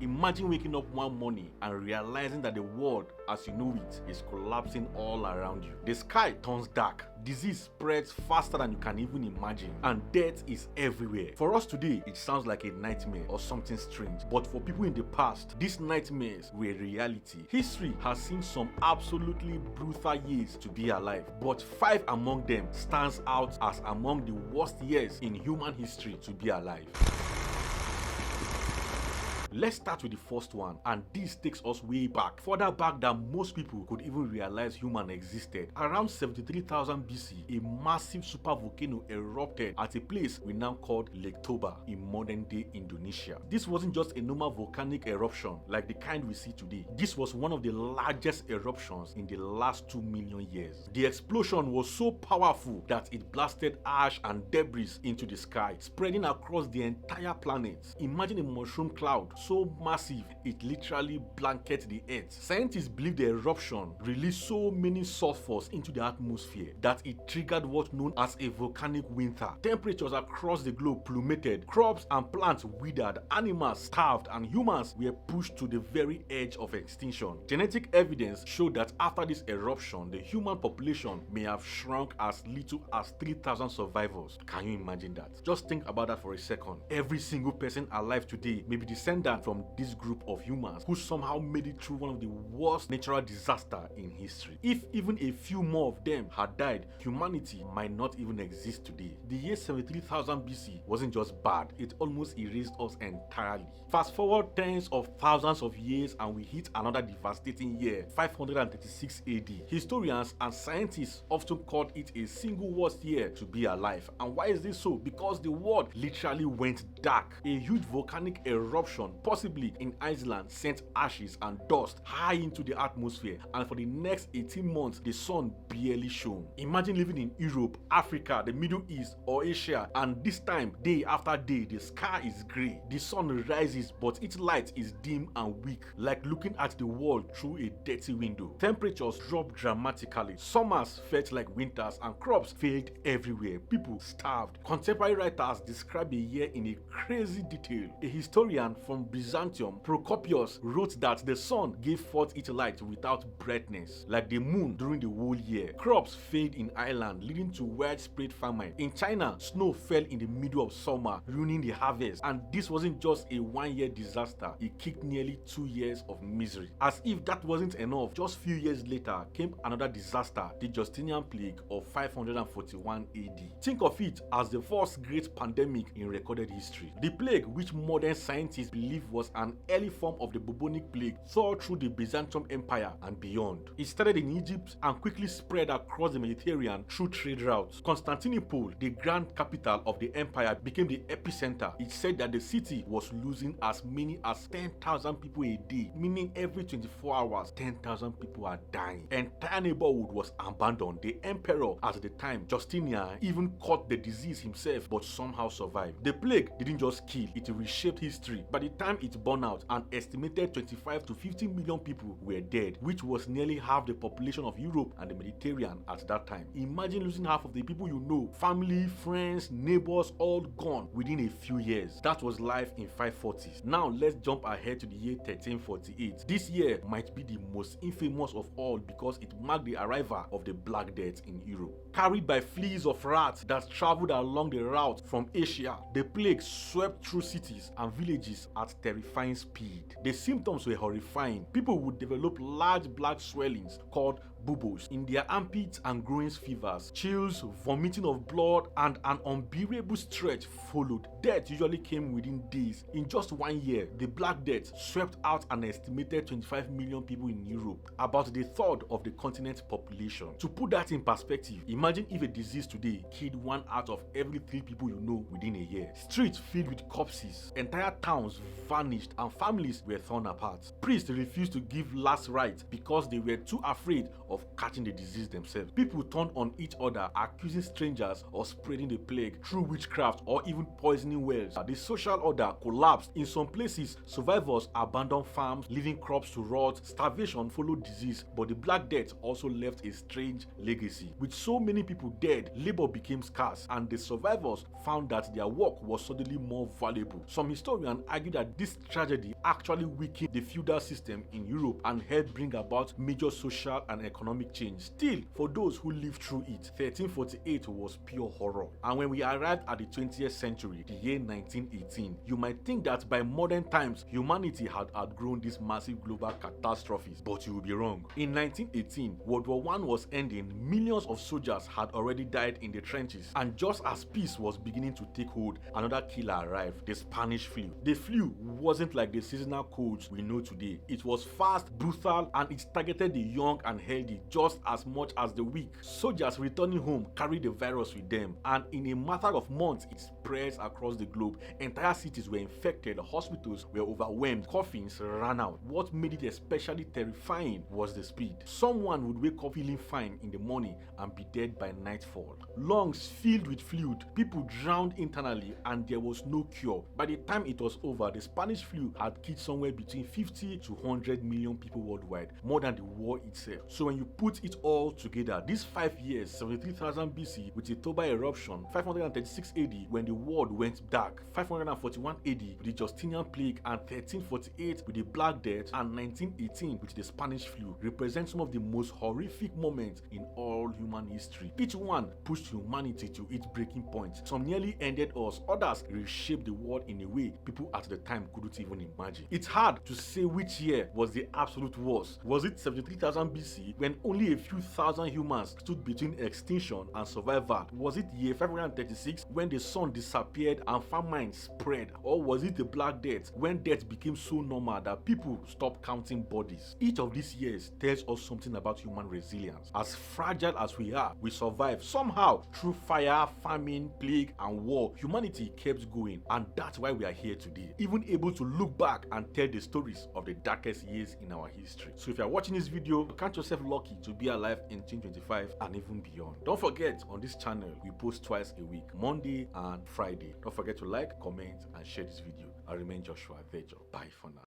Imagine waking up one morning and realizing that the world as you know it is collapsing all around you. The sky turns dark, disease spreads faster than you can even imagine, and death is everywhere. For us today, it sounds like a nightmare or something strange, but for people in the past, these nightmares were reality. History has seen some absolutely brutal years to be alive, but 5 among them stands out as among the worst years in human history to be alive. Let's start with the first one, and this takes us way back, further back than most people could even realize human existed. Around 73,000 BC, a massive supervolcano erupted at a place we now call Lake Toba in modern-day Indonesia. This wasn't just a normal volcanic eruption like the kind we see today. This was one of the largest eruptions in the last 2 million years. The explosion was so powerful that it blasted ash and debris into the sky, spreading across the entire planet. Imagine a mushroom cloud so massive it literally blankets the earth. Scientists believe the eruption released so many sulfurs into the atmosphere that it triggered what's known as a volcanic winter. Temperatures across the globe plummeted, crops and plants withered, animals starved, and humans were pushed to the very edge of extinction. Genetic evidence showed that after this eruption, the human population may have shrunk as little as 3,000 survivors. Can you imagine that? Just think about that for a second. Every single person alive today may be descendant from this group of humans who somehow made it through one of the worst natural disasters in history. If even a few more of them had died, humanity might not even exist today. The year 73,000 BC wasn't just bad, it almost erased us entirely. Fast forward tens of thousands of years and we hit another devastating year, 536 AD. Historians and scientists often called it a single worst year to be alive. And why is this so? Because the world literally went dark. A huge volcanic eruption, possibly in Iceland, sent ashes and dust high into the atmosphere, and for the next 18 months the sun barely shone. Imagine living in Europe, Africa, the Middle East or Asia, and this time, day after day, the sky is grey. The sun rises but its light is dim and weak, like looking at the world through a dirty window. Temperatures dropped dramatically, summers felt like winters, and crops failed everywhere. People starved. Contemporary writers describe a year in a crazy detail. A historian from Byzantium, Procopius, wrote that the sun gave forth its light without brightness, like the moon during the whole year. Crops failed in Ireland, leading to widespread famine. In China, snow fell in the middle of summer, ruining the harvest. And this wasn't just a one-year disaster, it kicked nearly 2 years of misery. As if that wasn't enough, just few years later came another disaster, the Justinian Plague of 541 AD. Think of it as the first great pandemic in recorded history. The plague, which modern scientists believe was an early form of the bubonic plague, tore through the Byzantium Empire and beyond. It started in Egypt and quickly spread across the Mediterranean through trade routes. Constantinople, the grand capital of the empire, became the epicenter. It said that the city was losing as many as 10,000 people a day, meaning every 24 hours, 10,000 people are dying. Entire neighborhood was abandoned. The emperor at the time, Justinian, even caught the disease himself but somehow survived. The plague didn't just kill, it reshaped history. By the time it burned out, an estimated 25 to 50 million people were dead, which was nearly half the population of Europe and the Mediterranean at that time. Imagine losing half of the people you know, family, friends, neighbors, all gone within a few years. That was life in 540s. Now let's jump ahead to the year 1348. This year might be the most infamous of all because it marked the arrival of the Black Death in Europe. Carried by fleas of rats that traveled along the route from Asia, the plague swept through cities and villages at terrifying speed. The symptoms were horrifying. People would develop large black swellings called buboes in their armpits and growing fevers, chills, vomiting of blood, and an unbearable stretch followed. Death usually came within days. In just 1 year, the Black Death swept out an estimated 25 million people in Europe, about the third of the continent's population. To put that in perspective, imagine if a disease today killed 1 out of every 3 people you know within a year. Streets filled with corpses, entire towns vanished, and families were torn apart. Priests refused to give last rites because they were too afraid of catching the disease themselves. People turned on each other, accusing strangers of spreading the plague through witchcraft or even poisoning wells. The social order collapsed. In some places, survivors abandoned farms, leaving crops to rot. Starvation followed disease, but the Black Death also left a strange legacy. With so many people dead, labor became scarce, and the survivors found that their work was suddenly more valuable. Some historians argue that this tragedy actually weakened the feudal system in Europe and helped bring about major social and economic change. Still, for those who lived through it, 1348 was pure horror. And when we arrived at the 20th century, the year 1918, you might think that by modern times, humanity had outgrown these massive global catastrophes, but you will be wrong. In 1918, World War I was ending, millions of soldiers had already died in the trenches, and just as peace was beginning to take hold, another killer arrived, the Spanish flu. The flu wasn't like the seasonal colds we know today. It was fast, brutal, and it targeted the young and healthy just as much as the weak. Soldiers returning home carried the virus with them, and in a matter of months, it spreads across the globe. Entire cities were infected, hospitals were overwhelmed, coffins ran out. What made it especially terrifying was the speed. Someone would wake up feeling fine in the morning and be dead by nightfall. Lungs filled with fluid, people drowned internally, and there was no cure. By the time it was over, the Spanish flu had killed somewhere between 50 to 100 million people worldwide, more than the war itself. So when you put it all together, these 5 years, 73,000 BC with the Toba eruption, 536 AD when the world went dark, 541 AD with the Justinian Plague, and 1348 with the Black Death, and 1918 with the Spanish flu, represent some of the most horrific moments in all human history. Each one pushed humanity to its breaking point. Some nearly ended us, others reshaped the world in a way people at the time couldn't even imagine. It's hard to say which year was the absolute worst. Was it 73,000 BC when only a few thousand humans stood between extinction and survival? Was it year 536 when the sun disappeared and famine spread? Or was it the Black Death when death became so normal that people stopped counting bodies? Each of these years tells us something about human resilience. As fragile as we are, we survived somehow through fire, famine, plague, and war. Humanity kept going, and that's why we are here today, even able to look back and tell the stories of the darkest years in our history. So if you're watching this video, count yourself lucky to be alive in 2025 and even beyond. Don't forget, on this channel we post twice a week, Monday and Friday. Don't forget to like, comment, and share this video. I remain Joshua Vejo. Bye for now.